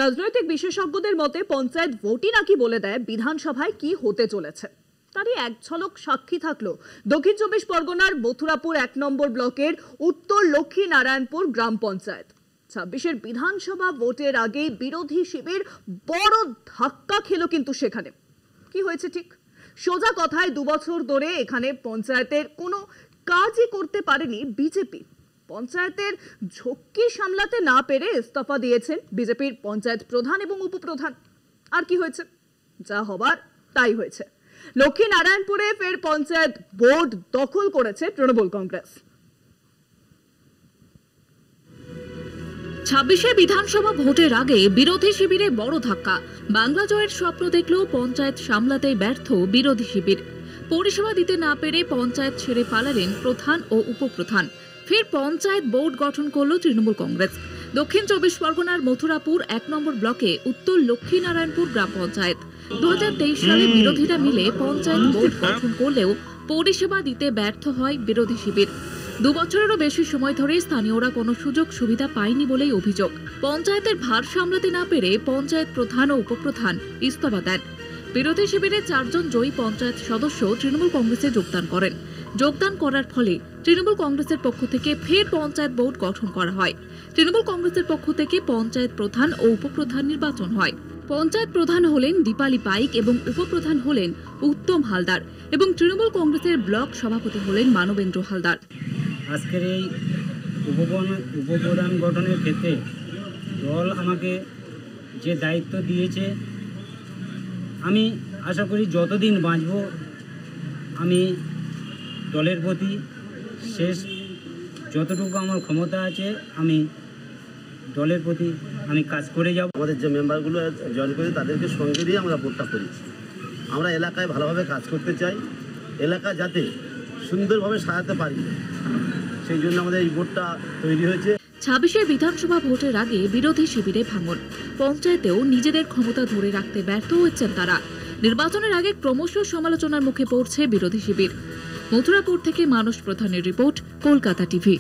রাজনৈতিক বিশেষজ্ঞদের মতে পঞ্চায়েত ভোটই নাকি বলে দেয় বিধানসভায় কি হতে চলেছে। তারই এক ঝলক সাক্ষী থাকলো দক্ষিণ 24 পরগনার মথুরাপুর 1 নম্বর ব্লকের উত্তর লক্ষ্মীনারায়ণপুর গ্রাম পঞ্চায়েত। 26-এর বিধানসভা ভোটের আগেই বিরোধী শিবির বড় ধাক্কা খেলো। কিন্তু সেখানে কি হয়েছে ঠিক সোজা কথায় 2 বছর ধরে এখানে পঞ্চায়েতের কোনো কাজই করতে পারেনি বিজেপি। পঞ্চায়েতের ঝক্কি সামলাতে না পেরে ইস্তফা দিয়েছেন বিজেপির পঞ্চায়েত প্রধান এবং উপপ্রধান। আর কি হয়েছে? যা হবার তাই হয়েছে। লক্ষ্মীনারায়ণপুরে ফের পঞ্চায়েত বোর্ড দখল করেছে তৃণমূল কংগ্রেস। 26-এ বিধানসভা ভোটের আগে বিরোধী শিবিরে বড় ধাক্কা। বাংলা জয়ের স্বপ্ন দেখলেও পঞ্চায়েত সামলাতে ব্যর্থ বিরোধী শিবির। পরিষেবা দিতে না পেরে পঞ্চায়েত ছেড়ে পালালেন প্রধান ও উপপ্রধান। ফের পঞ্চায়েত বোর্ড গঠন করল তৃণমূল কংগ্রেস। দক্ষিণ 24 পরগনার মথুরাপুর 1 নম্বর ব্লকে উত্তর লক্ষ্মীনারায়ণপুর গ্রাম পঞ্চায়েত 2023 সালে বিরোধীরা মিলে পঞ্চায়েত বোর্ড গঠন করলেও পরিষেবা দিতে ব্যর্থ হয় বিরোধী শিবির। 2 বছরেরও বেশি সময় ধরে স্থানীয়রা কোনো সুযোগ সুবিধা পায়নি বলেই অভিযোগ। পঞ্চায়েতের ভার সামলাতে না পেরে পঞ্চায়েত প্রধান ও উপপ্রধান ইস্তফা দেন। বিরোধী শিবিরের 4 জন জয়ী পঞ্চায়েত সদস্য তৃণমূল কংগ্রেসে যোগদান করেন। যোগদান করার ফলে তৃণমূল কংগ্রেসের পক্ষ থেকে ফের পঞ্চায়েত বোর্ড গঠন করা হয়। তৃণমূল কংগ্রেসের পক্ষ থেকে পঞ্চায়েত প্রধান ও উপপ্রধান নির্বাচন হয়। পঞ্চায়েত প্রধান হলেন দীপালি পাইক এবং উপপ্রধান হলেন উত্তম হালদার এবং তৃণমূল কংগ্রেসের ব্লক সভাপতি হলেন মানবেন্দ্র হালদার। আজকের এই উপপ্রধান গঠনের ক্ষেত্রে দল আমাকে যে দায়িত্ব দিয়েছে, আমি আশা করি যতদিন বাঁচব আমি দলের প্রতি শেষ যতটুকু আমার ক্ষমতা আছে আমি দলের প্রতি আমি কাজ করে যাব। আমাদের যে মেম্বারগুলো জয়েন করি তাদেরকে সঙ্গে দিয়ে আমরা বোর্ডটা করেছি। আমরা এলাকায় ভালোভাবে কাজ করতে চাই, এলাকা যাতে সুন্দরভাবে সাজাতে পারি, সেই জন্য আমাদের এই বোর্ডটা তৈরি হয়েছে। 26-এর বিধানসভা ভোটের আগে বিরোধী শিবিরে ভাঙন। পঞ্চায়েতেও নিজেদের ক্ষমতা ধরে রাখতে ব্যর্থ হচ্ছেন তারা। নির্বাচনের আগে ক্রমশ সমালোচনার মুখে পড়ছে বিরোধী শিবির। মথুরাপুর থেকে মানস প্রধানের রিপোর্ট, কলকাতা টিভি।